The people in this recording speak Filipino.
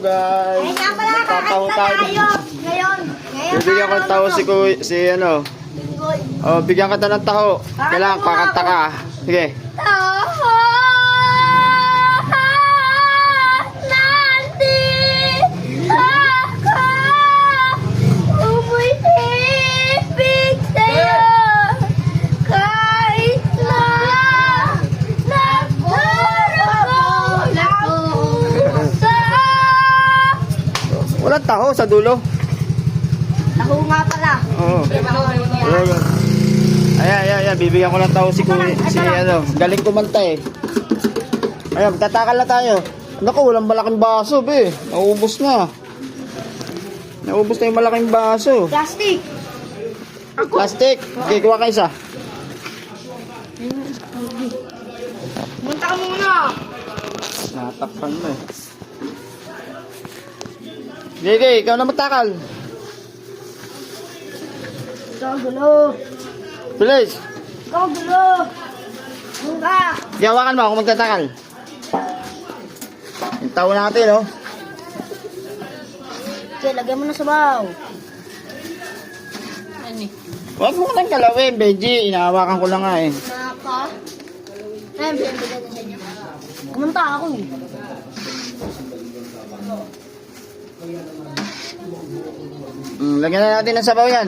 guys. Ay nga pala, Magtataho kakanta tayo. tayo. Ngayon. Bibigyan ko ng taho si ano. Oh, bigyan kita ng taho. Kailangan kakanta ka. Sige. Taho nanti ako umibig sa'yo kahit na nagdarabo na pusa. Walang taho sa dulo. Taho nga pala. Oo. Ayan. Bibigyan ko ng taho si ano. Galing kumanta eh. Ayan, tatakal na tayo. Naku, walang malaking baso, be. Naubos na. Naubos na yung malaking baso. Plastic. Plastic. Okay, kuha ka isa. Munta ka muna. Natakpan mo eh. Sige, ikaw na matakal. Ikaw gulo. Bilis. Ikaw gulo. Munta. Gawakan mo ako magtatakal. Yung tao natin, oh. Okay, lagyan mo na sabaw. Huwag mo nang kalawin, Benji. Inahawakan ko lang nga eh. Naka. Ayun, pinabigay ko sa inyo. Kumanta ako eh. Lagyan na natin ng sabaw yan.